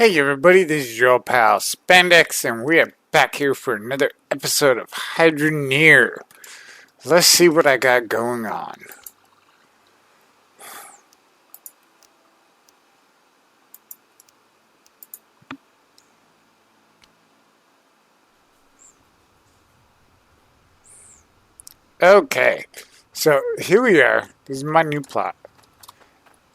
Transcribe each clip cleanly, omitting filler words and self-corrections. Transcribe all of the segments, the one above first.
Hey everybody, this is your old pal SpannDex, and we are back here for another episode of Hydroneer. Let's see what I got going on. Okay, so here we are. This is my new plot.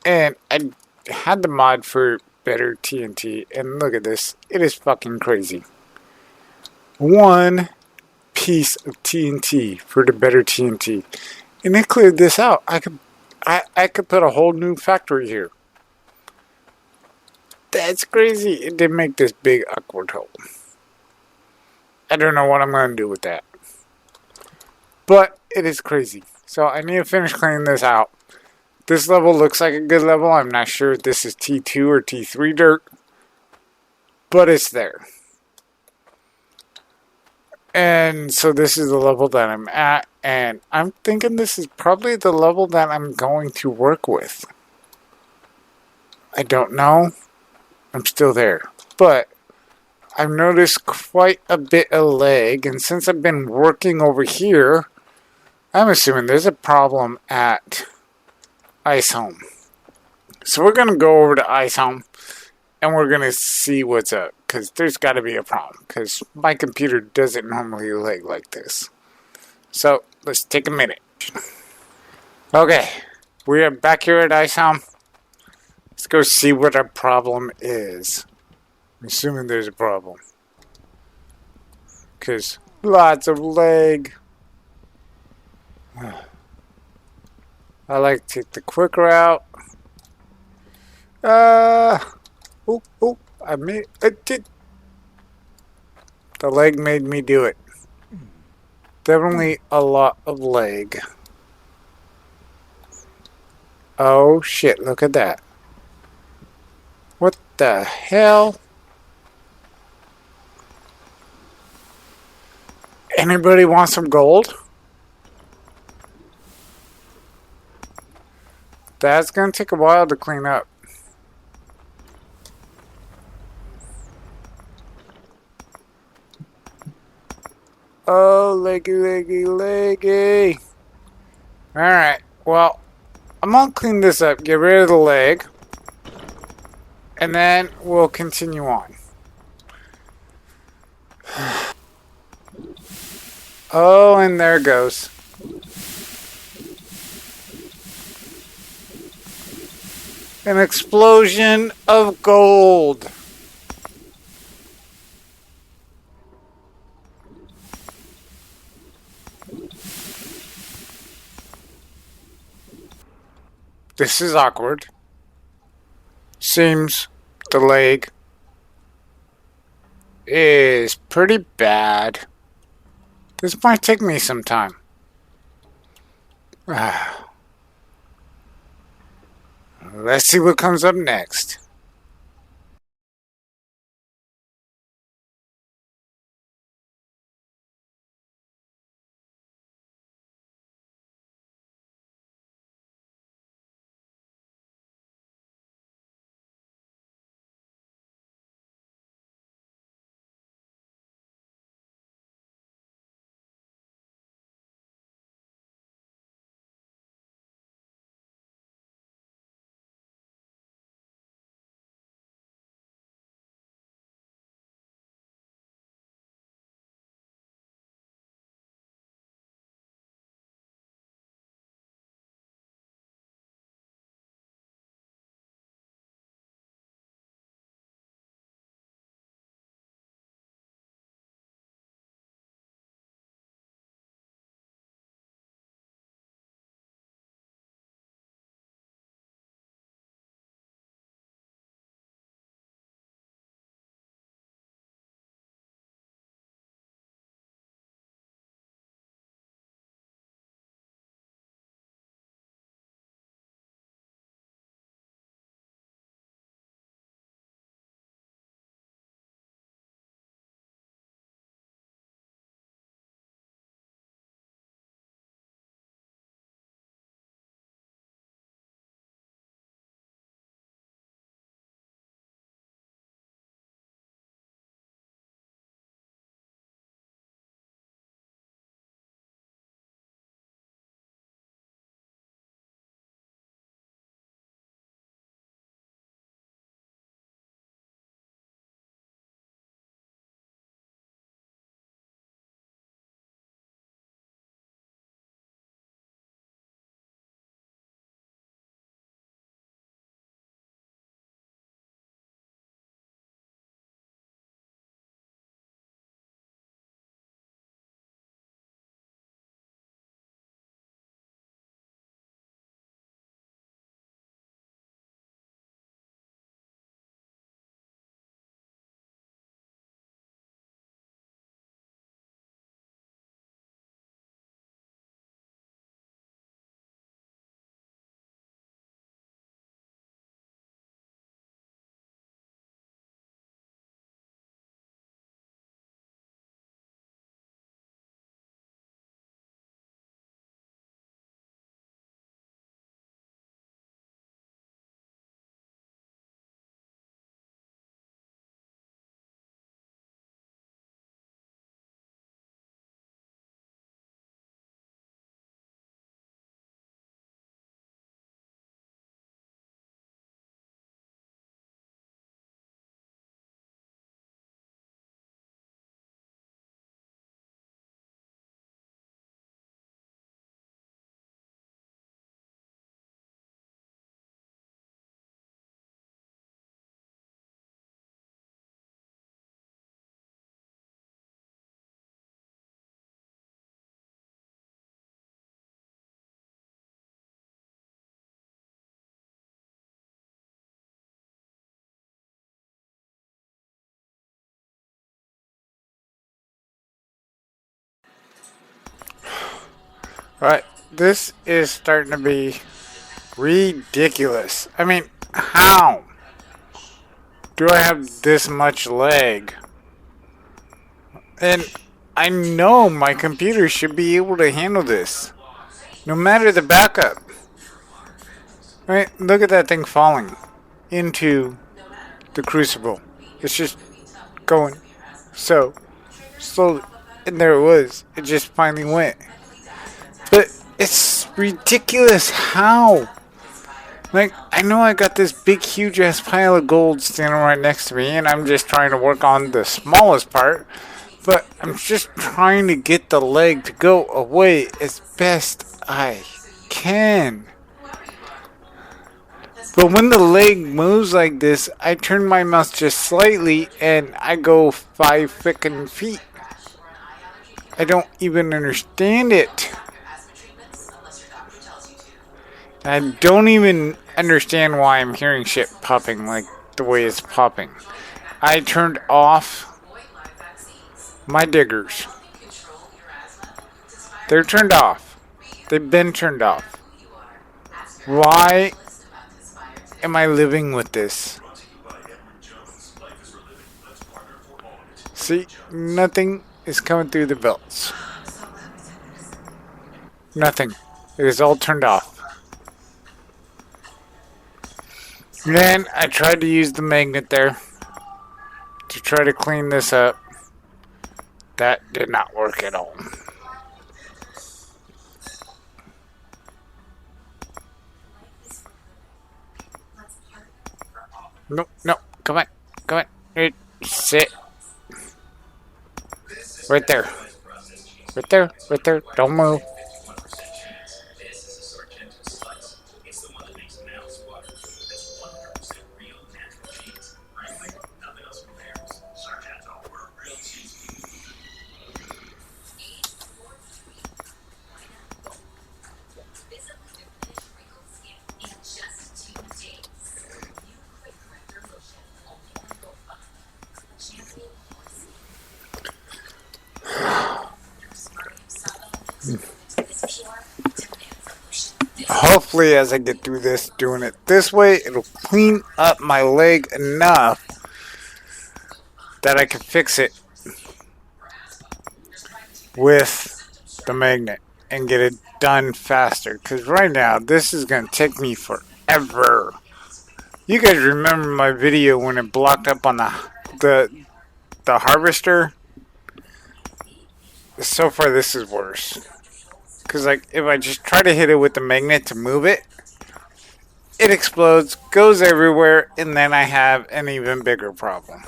And I had the mod for better TNT, and look at this. It is fucking crazy. One piece of TNT for the better TNT. And it cleared this out. I could put a whole new factory here. That's crazy. It did make this big awkward hole. I don't know what I'm going to do with that. But it is crazy. So I need to finish cleaning this out. This level looks like a good level. I'm not sure if this is T2 or T3 dirt. But it's there. And so this is the level that I'm at. And I'm thinking this is probably the level that I'm going to work with. I don't know. I'm still there. But I've noticed quite a bit of lag, and since I've been working over here, I'm assuming there's a problem at Ice Home. So we're going to go over to Ice Home, and we're going to see what's up, because there's got to be a problem, because my computer doesn't normally lag like this. So let's take a minute. Okay, we are back here at Ice Home. Let's go see what our problem is. I'm assuming there's a problem. Because lots of lag. I like to take the quick route. I did. The lag made me do it. Definitely a lot of lag. Oh shit, look at that. What the hell? Anybody want some gold? That's gonna take a while to clean up. Oh, leggy. Alright, well, I'm gonna clean this up, get rid of the leg, and then we'll continue on. Oh, and there it goes. An explosion of gold. This is awkward. Seems the leg is pretty bad. This might take me some time. Let's see what comes up next. Right, this is starting to be ridiculous. I mean, how do I have this much lag? And I know my computer should be able to handle this, no matter the backup. Right, look at that thing falling into the crucible. It's just going so slowly. And there it was. It just finally went. But it's ridiculous how. Like, I know I got this big, huge ass pile of gold standing right next to me, and I'm just trying to work on the smallest part. But I'm just trying to get the leg to go away as best I can. But when the leg moves like this, I turn my mouse just slightly and I go 5 frickin' feet. I don't even understand it. I don't even understand why I'm hearing shit popping like the way it's popping. I turned off my diggers. They're turned off. They've been turned off. Why am I living with this? See, nothing is coming through the belts. Nothing. It is all turned off. Then I tried to use the magnet there to try to clean this up. That did not work at all. No, no, come on, come on. Sit. Right there. Right there, right there. Don't move. Hopefully, as I get through this, doing it this way, it'll clean up my leg enough that I can fix it with the magnet and get it done faster. Because right now, this is going to take me forever. You guys remember my video when it blocked up on the harvester? So far, this is worse. Because, like, if I just try to hit it with the magnet to move it, it explodes, goes everywhere, and then I have an even bigger problem.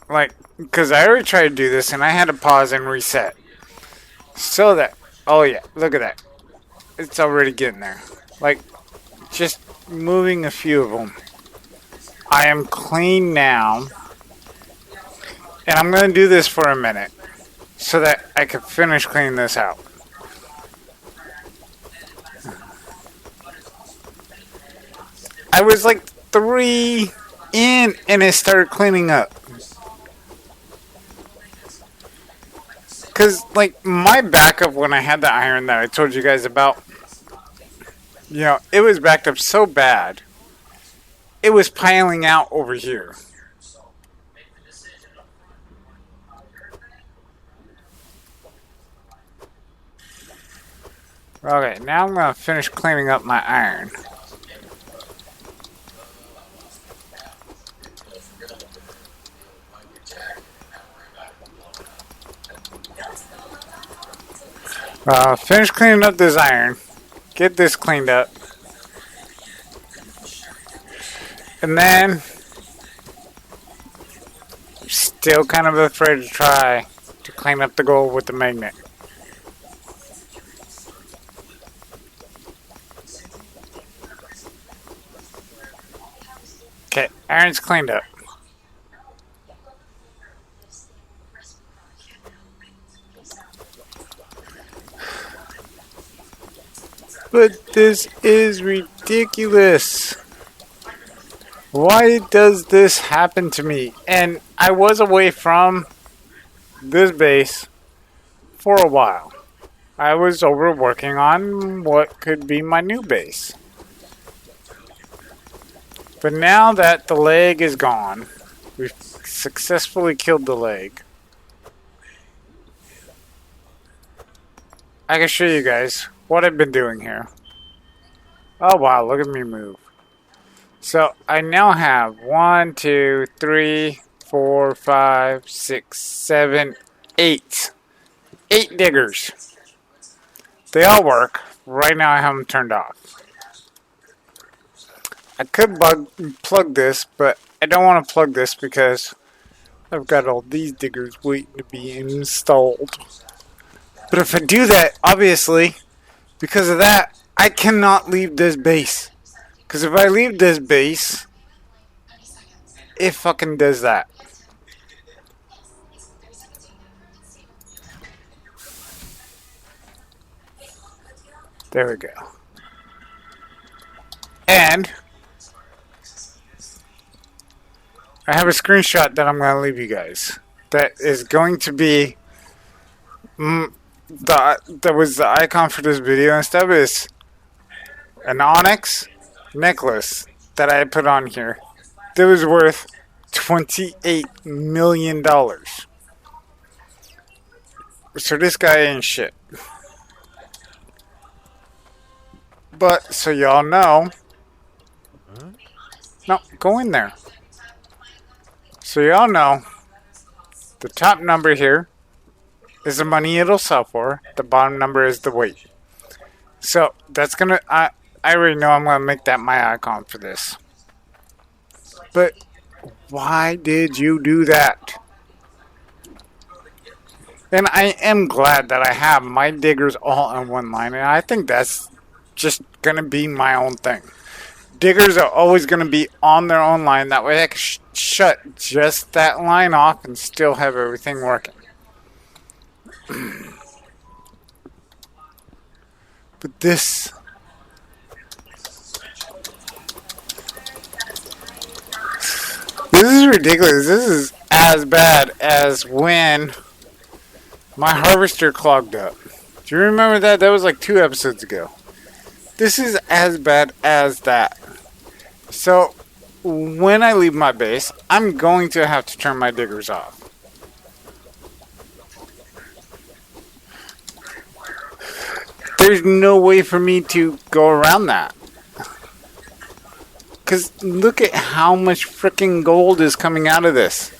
Like, because I already tried to do this, and I had to pause and reset. So that, oh yeah, look at that. It's already getting there. Like, just moving a few of them. I am clean now. And I'm going to do this for a minute, so that I can finish cleaning this out. I was like 3 in and it started cleaning up. Because, like, my backup when I had the iron that I told you guys about, you know, it was backed up so bad, it was piling out over here. Okay, now I'm going to finish cleaning up my iron. Finish cleaning up this iron. Get this cleaned up. And then, still kind of afraid to try to clean up the gold with the magnet. Okay, iron's cleaned up. But this is ridiculous. Why does this happen to me? And I was away from this base for a while. I was over working on what could be my new base. But now that the leg is gone, we've successfully killed the leg. I can show you guys what I've been doing here. Oh wow, look at me move. So I now have 1, 2, 3, 4, 5, 6, 7, 8. 8 diggers. They all work. Right now I have them turned off. I could plug this, but I don't want to plug this because I've got all these diggers waiting to be installed. But if I do that, obviously, because of that, I cannot leave this base. Because if I leave this base, it fucking does that. There we go. And I have a screenshot that I'm going to leave you guys. That is going to be that was the icon for this video and stuff. Is an onyx necklace that I put on here that was worth $28 million. So this guy ain't shit. But so y'all know, no, go in there. So y'all know, the top number here is the money it'll sell for. The bottom number is the weight. So that's gonna, I already know I'm gonna make that my icon for this. But why did you do that? And I am glad that I have my diggers all on one line, and I think that's just gonna be my own thing. Diggers are always gonna be on their own line. That way I can shut just that line off and still have everything working. But this is ridiculous. This is as bad as when my harvester clogged up. Do you remember that? That was like 2 episodes ago. This is as bad as that. So when I leave my base, I'm going to have to turn my diggers off. There's no way for me to go around that. Because look at how much freaking gold is coming out of this.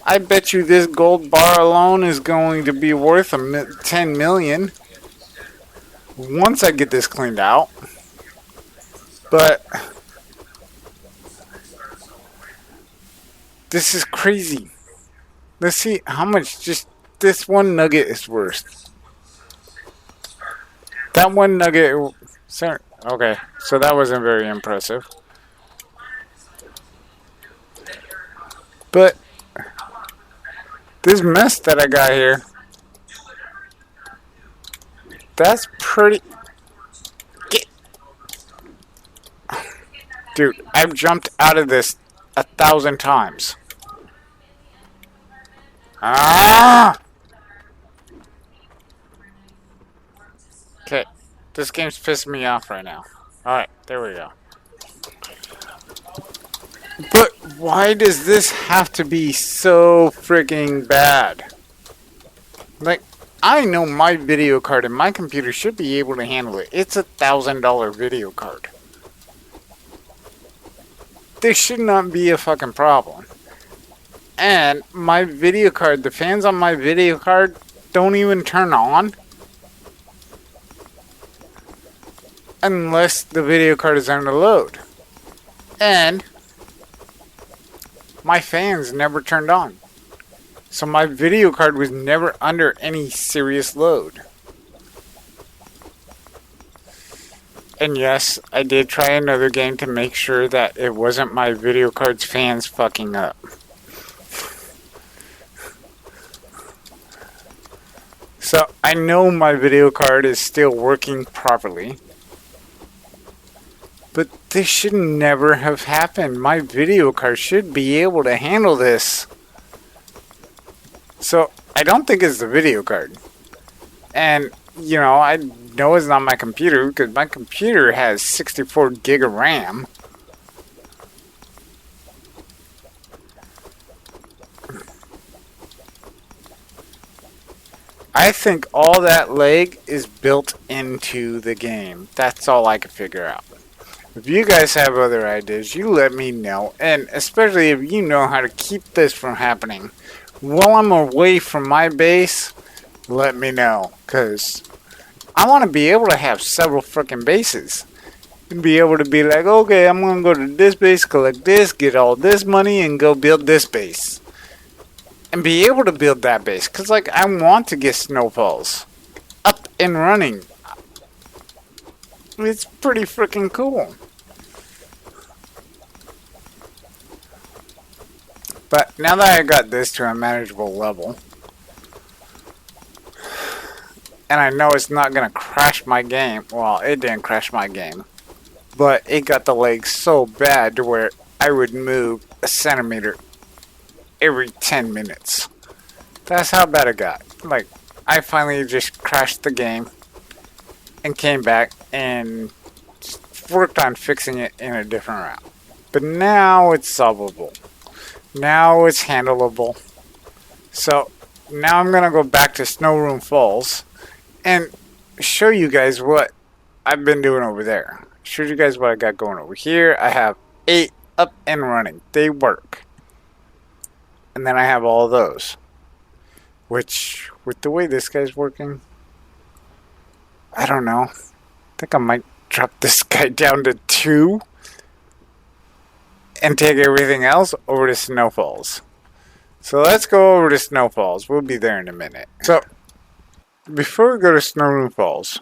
I bet you this gold bar alone is going to be worth 10 million once I get this cleaned out. But this is crazy. Let's see how much just this one nugget is worth. That one nugget, okay, so that wasn't very impressive. But this mess that I got here, that's pretty... Dude, I've jumped out of this 1,000 times. Ah! Okay, this game's pissing me off right now. Alright, there we go. But why does this have to be so freaking bad? Like, I know my video card and my computer should be able to handle it. It's $1,000 video card. This should not be a fucking problem. And my video card, the fans on my video card don't even turn on unless the video card is under load. And my fans never turned on. So my video card was never under any serious load. And yes, I did try another game to make sure that it wasn't my video card's fans fucking up. So I know my video card is still working properly. But this should never have happened. My video card should be able to handle this. So I don't think it's the video card. And you know, I know it's not my computer because my computer has 64 gig of RAM. I think all that lag is built into the game. That's all I can figure out. If you guys have other ideas, you let me know. And especially if you know how to keep this from happening while I'm away from my base, let me know. Because I want to be able to have several freaking bases. And be able to be like, okay, I'm going to go to this base, collect this, get all this money, and go build this base. And be able to build that base. Because, like, I want to get snowfalls up and running. It's pretty freaking cool. But now that I got this to a manageable level, and I know it's not going to crash my game. Well, it didn't crash my game. But it got the lag so bad to where I would move a centimeter every 10 minutes. That's how bad it got. Like, I finally just crashed the game and came back and worked on fixing it in a different route. But now it's solvable. Now it's handleable. So now I'm going to go back to Snowrune Falls and show you guys what I've been doing over there. Show you guys what I got going over here. I have 8 up and running. They work. And then I have all of those. Which, with the way this guy's working, I don't know. I think I might drop this guy down to 2 and take everything else over to Snowfalls. So let's go over to Snowfalls. We'll be there in a minute. So, before we go to Snowrune Falls,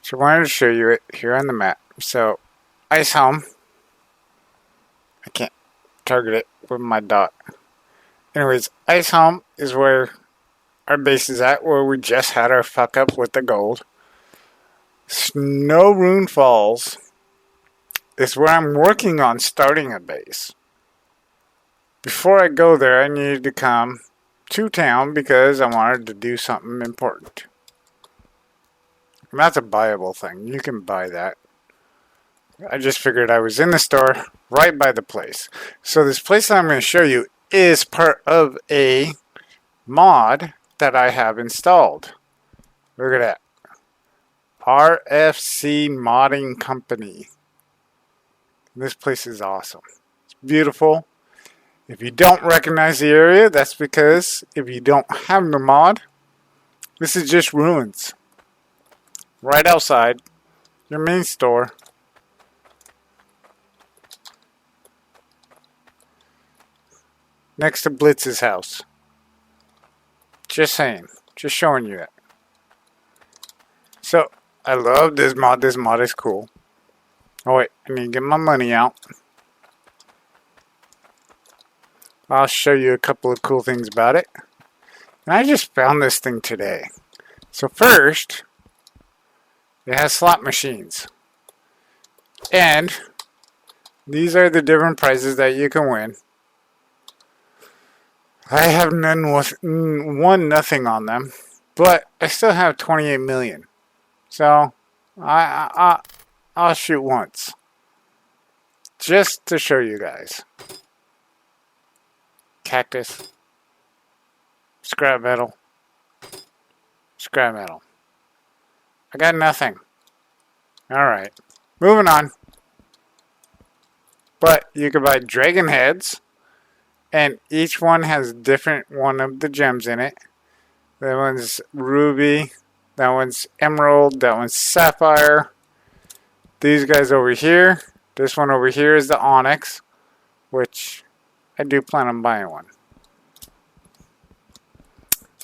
so I wanted to show you it here on the map. So, Ice Home. I can't target it with my dot. Anyways, Ice Home is where our base is at, where we just had our fuck up with the gold. Snowrune Falls is where I'm working on starting a base. Before I go there, I needed to come to town because I wanted to do something important. And that's a buyable thing. You can buy that. I just figured I was in the store right by the place. So this place that I'm going to show you is part of a mod that I have installed. Look at that. RFC Modding Company. This place is awesome. It's beautiful. If you don't recognize the area, that's because if you don't have the mod, this is just ruins. Right outside your main store. Next to Blitz's house. Just saying. Just showing you that. So, I love this mod. This mod is cool. Oh wait, I need to get my money out. I'll show you a couple of cool things about it. And I just found this thing today. So first, it has slot machines. And these are the different prizes that you can win. I have won nothing on them, but I still have 28 million. So I'll shoot once, just to show you guys. Cactus, scrap metal, scrap metal. I got nothing. All right, moving on. But you can buy dragon heads. And each one has different one of the gems in it. That one's ruby. That one's emerald. That one's sapphire. These guys over here. This one over here is the onyx. Which I do plan on buying one.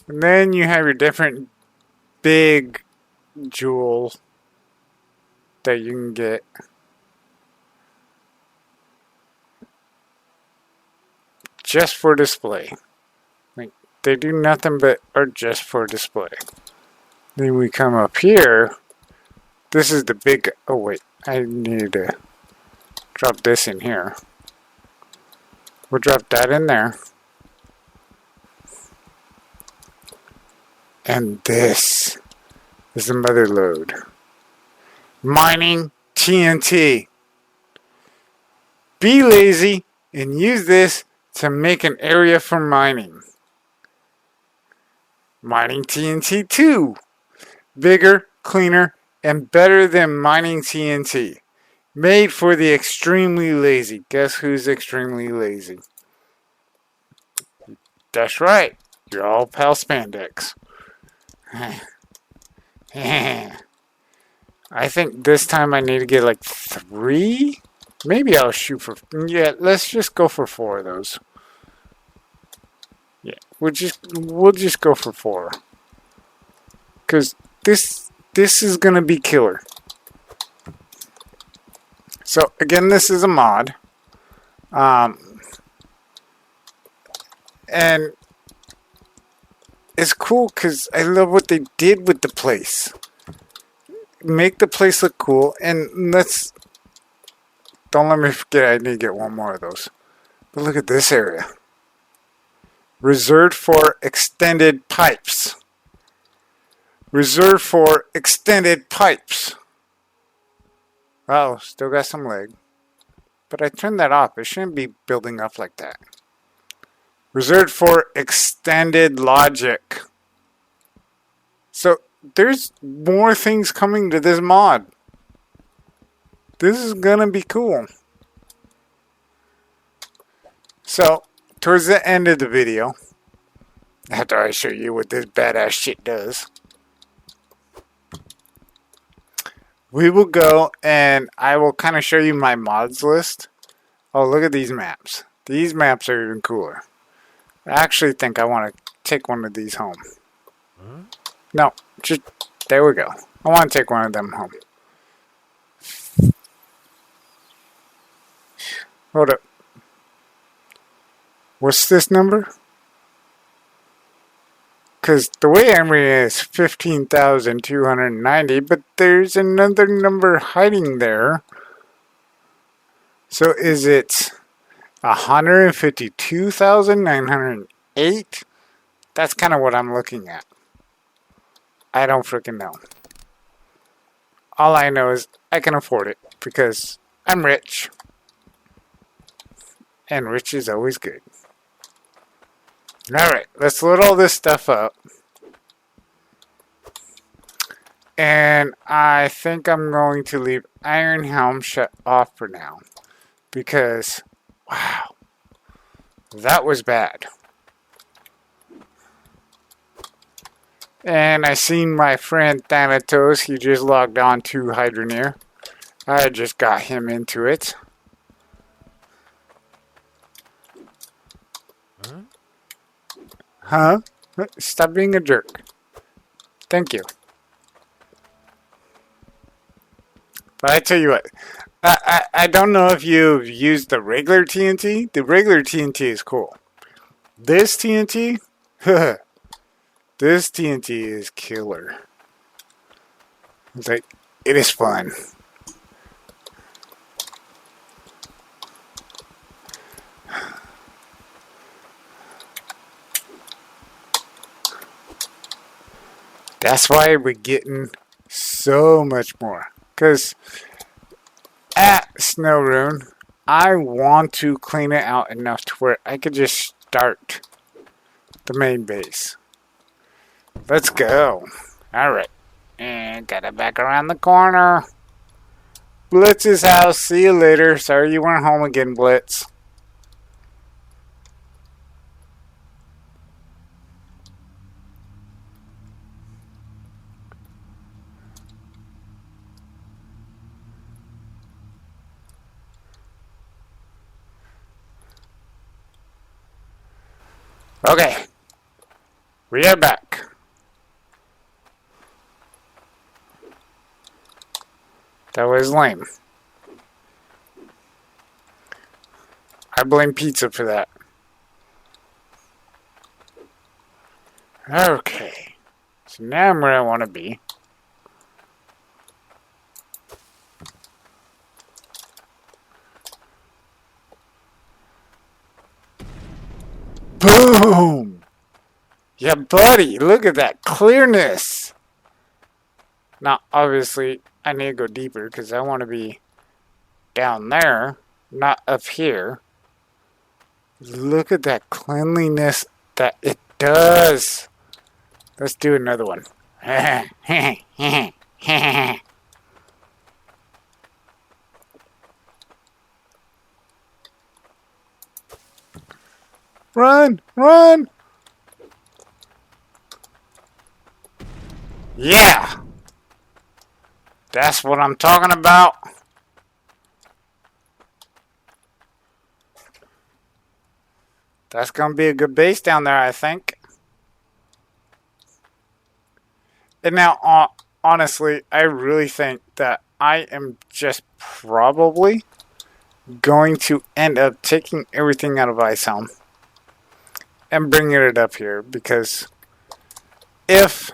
And then you have your different big jewels that you can get. Just for display. Like, they do nothing but are just for display. Then we come up here. This is the big... Oh wait, I need to drop this in here. We'll drop that in there. And this is the mother lode. Mining TNT. Be lazy and use this to make an area for mining. Mining TNT 2. Bigger, cleaner, and better than mining TNT. Made for the extremely lazy. Guess who's extremely lazy? That's right. Your old pal SpannDex. I think this time I need to get like 3. Maybe I'll shoot for... Yeah, let's just go for 4 of those. Yeah, we'll just go for 4. Because this is going to be killer. So, again, this is a mod. And it's cool because I love what they did with the place. Make the place look cool. And let's... Don't let me forget, I need to get 1 more of those. But look at this area. Reserved for extended pipes. Reserved for extended pipes. Oh, still got some leg. But I turned that off. It shouldn't be building up like that. Reserved for extended logic. So, there's more things coming to this mod. This is gonna be cool. So, towards the end of the video, after I show you what this badass shit does, we will go and I will kind of show you my mods list. Oh, look at these maps. These maps are even cooler. I actually think I want to take one of these home. No, just, there we go. I want to take one of them home. Hold up. What's this number? Because the way I'm reading it is 15,290, but there's another number hiding there. So is it 152,908? That's kind of what I'm looking at. I don't freaking know. All I know is I can afford it because I'm rich. And rich is always good. Alright, let's load all this stuff up. And I think I'm going to leave Iron Helm shut off for now. Because, wow, that was bad. And I seen my friend Thanatos, he just logged on to Hydroneer. I just got him into it. Huh? Stop being a jerk. Thank you. But I tell you what, I don't know if you've used the regular TNT. The regular TNT is cool. This TNT, this TNT is killer. It's like, it is fun. That's why we're getting so much more. Because at Snowrune, I want to clean it out enough to where I could just start the main base. Let's go. Alright. And got it back around the corner. Blitz's house. See you later. Sorry you weren't home again, Blitz. Okay, we are back. That was lame. I blame pizza for that. Okay, so now I'm where I want to be. Boom! Yeah, buddy, look at that clearness. Now, obviously, I need to go deeper because I want to be down there, not up here. Look at that cleanliness that it does. Let's do another one. Run, run. Yeah, that's what I'm talking about. That's going to be a good base down there, I think. And now, honestly, I really think that I am just probably going to end up taking everything out of Ice Helm and bringing it up here, because if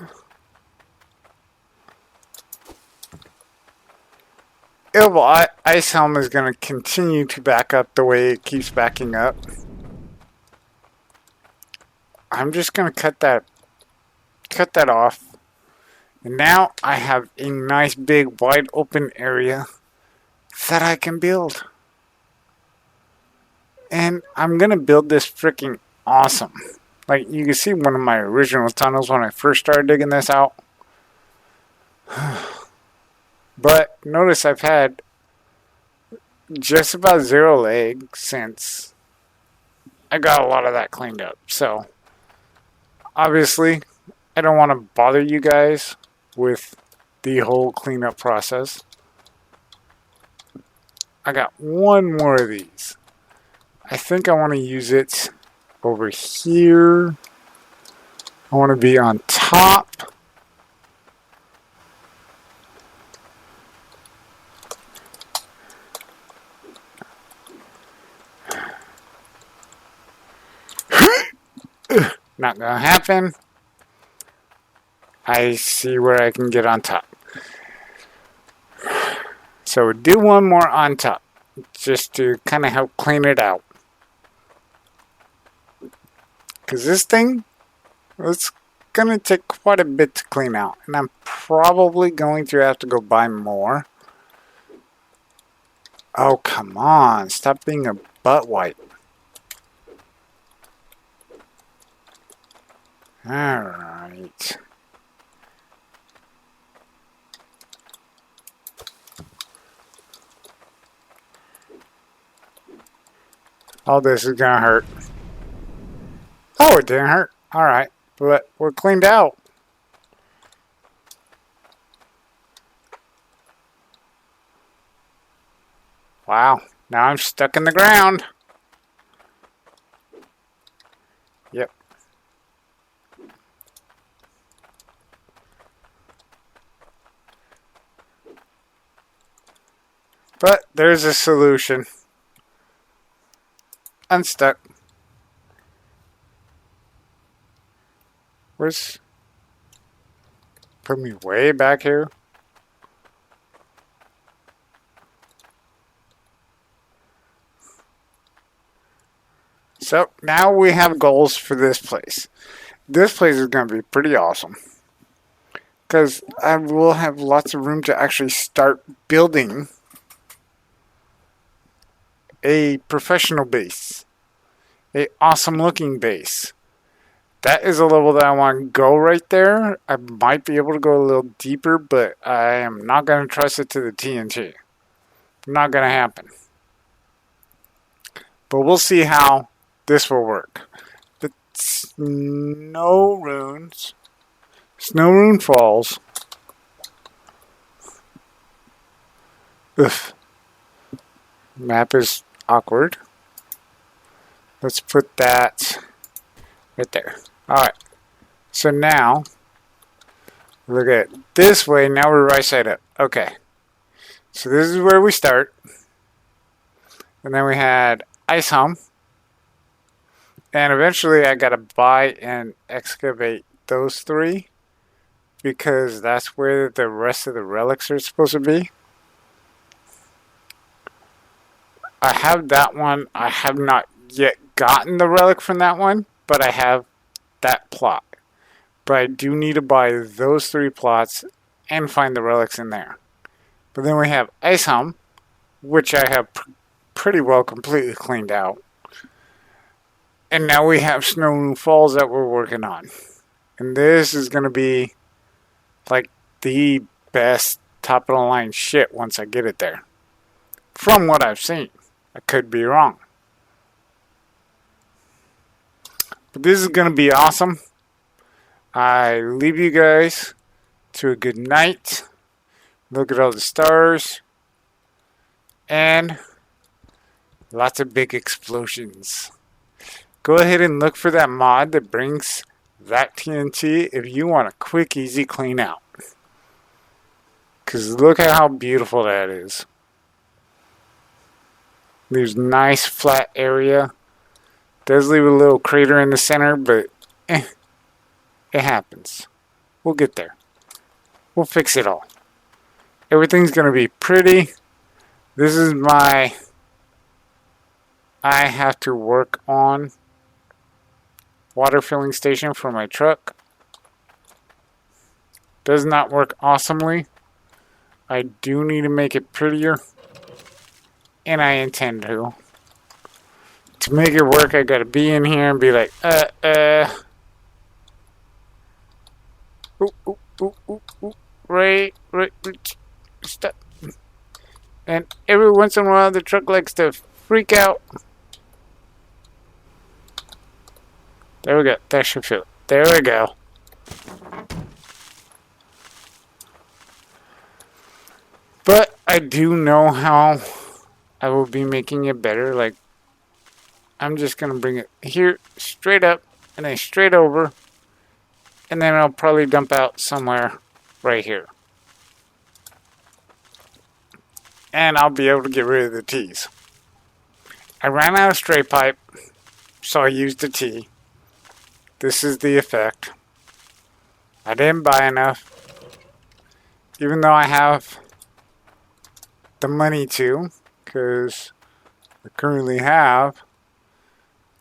Ice Helm is going to continue to back up the way it keeps backing up, I'm just going to cut that off. And now I have a nice big wide open area that I can build. And I'm going to build this freaking awesome. Like, you can see one of my original tunnels when I first started digging this out. But notice I've had just about 0 lag since I got a lot of that cleaned up. So, obviously, I don't want to bother you guys with the whole cleanup process. I got one more of these. I think I want to use it over here. I want to be on top. Not gonna happen. I see where I can get on top. So we'll do one more on top, just to kind of help clean it out. Because this thing, it's going to take quite a bit to clean out. And I'm probably going to have to go buy more. Oh, come on. Stop being a butt wipe. Alright. All this is going to hurt. Oh, it didn't hurt. Alright. But we're cleaned out. Wow. Now I'm stuck in the ground. Yep. But there's a solution. Unstuck. Where's... Put me way back here. So now we have goals for this place. This place is going to be pretty awesome. Because I will have lots of room to actually start building a professional base. A awesome looking base. That is a level that I want to go right there. I might be able to go a little deeper, but I am not going to trust it to the TNT. Not going to happen. But we'll see how this will work. The Snowrune Falls. Ugh. Map is awkward. Let's put that right there. Alright. So now, look at it. This way, now we're right side up. Okay. So this is where we start. And then we had Ice Helm. And eventually I gotta buy and excavate those 3. Because that's where the rest of the relics are supposed to be. I have that one. I have not yet gotten the relic from that one. But I have that plot. But I do need to buy those 3 plots and find the relics in there. But then we have Ice Helm, which I have pretty well completely cleaned out. And now we have Snowrune Falls that we're working on. And this is going to be like the best top of the line shit once I get it there. From what I've seen. I could be wrong. But this is going to be awesome. I leave you guys to a good night. Look at all the stars. And lots of big explosions. Go ahead and look for that mod that brings that TNT if you want a quick, easy clean out. Because look at how beautiful that is. There's nice flat area. Does leave a little crater in the center, but it happens. We'll get there. We'll fix it all. Everything's going to be pretty. This is my... I have to work on water filling station for my truck. Does not work awesomely. I do need to make it prettier. And I intend to. To make it work, I gotta be in here and be like, right, stop. And every once in a while, the truck likes to freak out. There we go. That should feel it. There we go. But I do know how I will be making it better. Like, I'm just going to bring it here, straight up, and then straight over. And then I'll probably dump out somewhere right here. And I'll be able to get rid of the T's. I ran out of straight pipe, so I used the T. This is the effect. I didn't buy enough. Even though I have the money to, because I currently have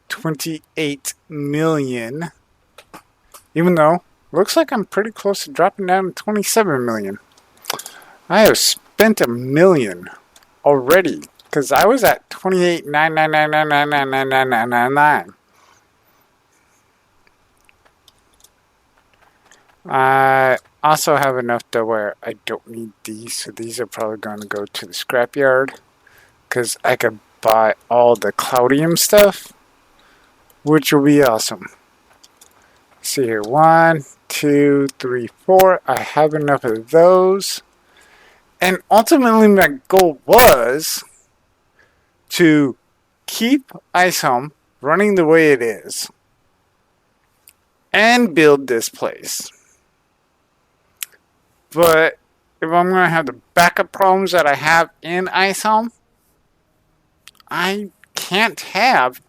28 million. Even though, looks like I'm pretty close to dropping down to 27 million. I have spent $1 million already, because I was at 28,999,999,999. I also have enough to where I don't need these, so these are probably going to go to the scrapyard, because I could buy all the Cloudium stuff, which will be awesome. See here, 1, 2, 3, 4. I have enough of those. And ultimately my goal was to keep Ice Helm running the way it is and build this place. But if I'm going to have the backup problems that I have in Ice Helm, I can't have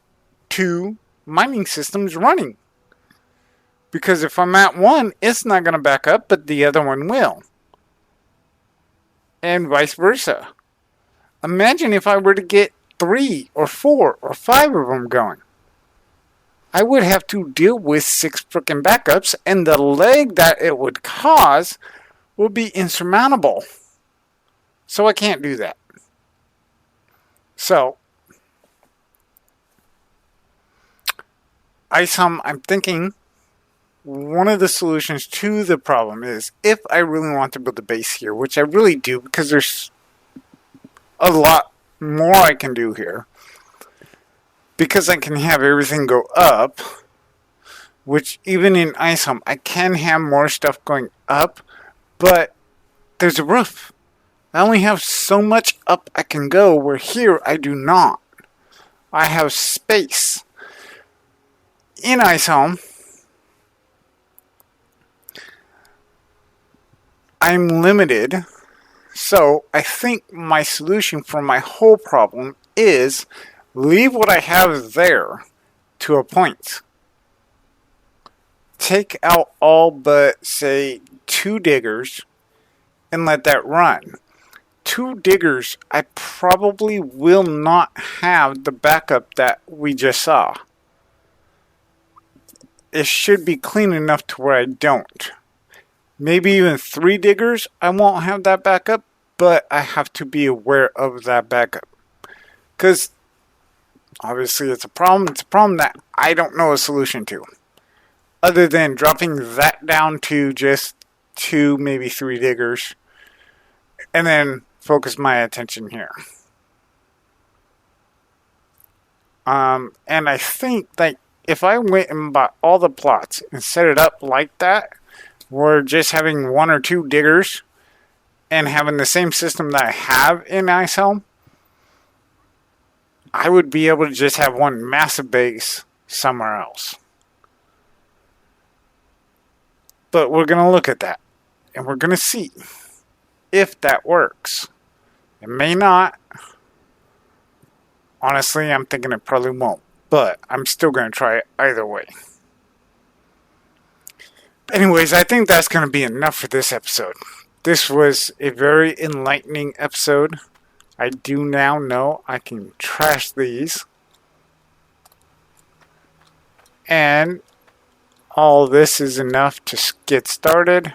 2 mining systems running. Because if I'm at one, it's not going to back up, but the other one will. And vice versa. Imagine if I were to get 3 or 4 or 5 of them going. I would have to deal with 6 frickin' backups, and the lag that it would cause would be insurmountable. So I can't do that. So, Ice Helm, I'm thinking one of the solutions to the problem is if I really want to build a base here, which I really do because there's a lot more I can do here. Because I can have everything go up, which even in Ice Helm, I can have more stuff going up, but there's a roof. I only have so much up I can go, where here I do not. I have space. In Ice Helm, I'm limited, so I think my solution for my whole problem is leave what I have there to a point. Take out all but, say, 2 diggers and let that run. 2 diggers, I probably will not have the backup that we just saw. it should be clean enough to where I don't. Maybe even 3 diggers, I won't have that backup, but I have to be aware of that backup. Because obviously it's a problem. It's a problem that I don't know a solution to. Other than dropping that down to just 2, maybe 3 diggers. And then focus my attention here. And I think that if I went and bought all the plots and set it up like that, we're just having 1 or 2 diggers and having the same system that I have in IceHelm, I would be able to just have one massive base somewhere else. But we're going to look at that and we're going to see if that works. It may not. Honestly, I'm thinking it probably won't, but I'm still going to try it either way. Anyways, I think that's going to be enough for this episode. This was a very enlightening episode. I do now know I can trash these. And all this is enough to get started.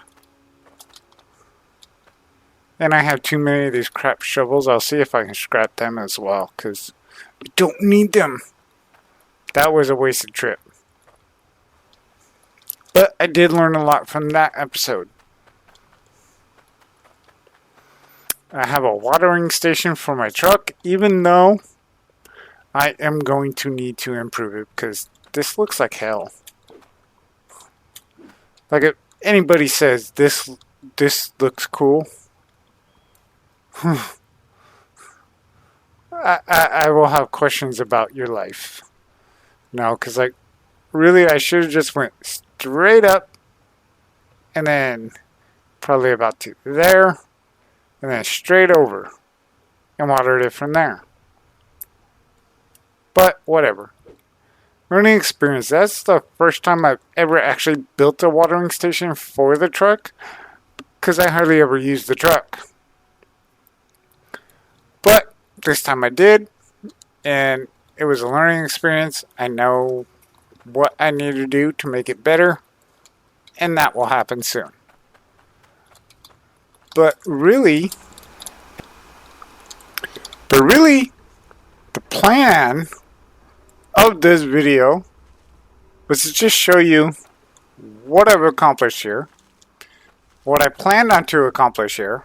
And I have too many of these crap shovels. I'll see if I can scrap them as well, because we don't need them. That was a wasted trip. But I did learn a lot from that episode. I have a watering station for my truck, even though I am going to need to improve it because this looks like hell. Like if anybody says this looks cool, I will have questions about your life. No, because like really I should have just went straight up and then probably about to there and then straight over and watered it from there. But whatever. Learning experience. That's the first time I've ever actually built a watering station for the truck because I hardly ever use the truck. But this time I did, and it was a learning experience. I know what I need to do to make it better, and that will happen soon. But really, the plan of this video was to just show you what I've accomplished here, what I plan on to accomplish here,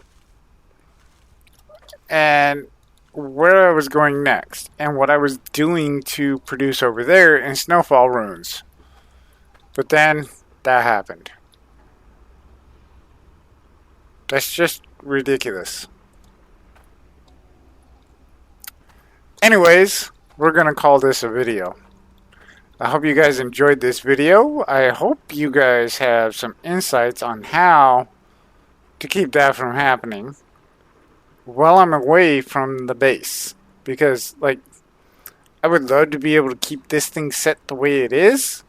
and where I was going next, and what I was doing to produce over there in Snowfall Runes. But then, that happened. That's just ridiculous. Anyways, we're going to call this a video. I hope you guys enjoyed this video. I hope you guys have some insights on how to keep that from happening while I'm away from the base. Because, like, I would love to be able to keep this thing set the way it is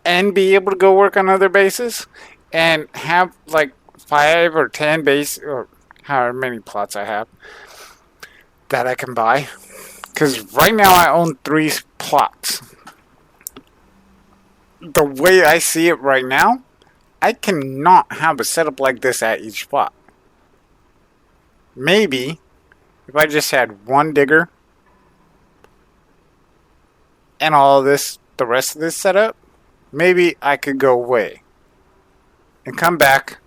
and be able to go work on other bases and have, like, 5 or 10 base, or however many plots I have that I can buy. Because right now I own 3 plots. The way I see it right now, I cannot have a setup like this at each plot. Maybe if I just had 1 digger and all of this, the rest of this setup, maybe I could go away and come back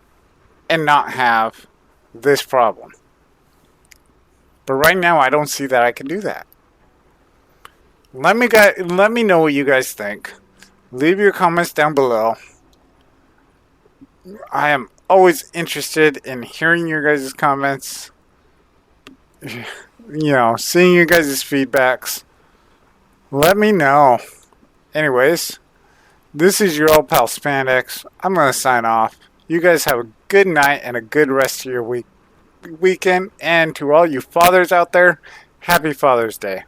and not have this problem. But right now I don't see that I can do that. Let me know what you guys think. Leave your comments down below. I am always interested in hearing your guys' comments. You know, seeing your guys' feedbacks. Let me know. Anyways, this is your old pal SpannDex. I'm going to sign off. You guys have a good night and a good rest of your weekend. And to all you fathers out there, happy Father's Day.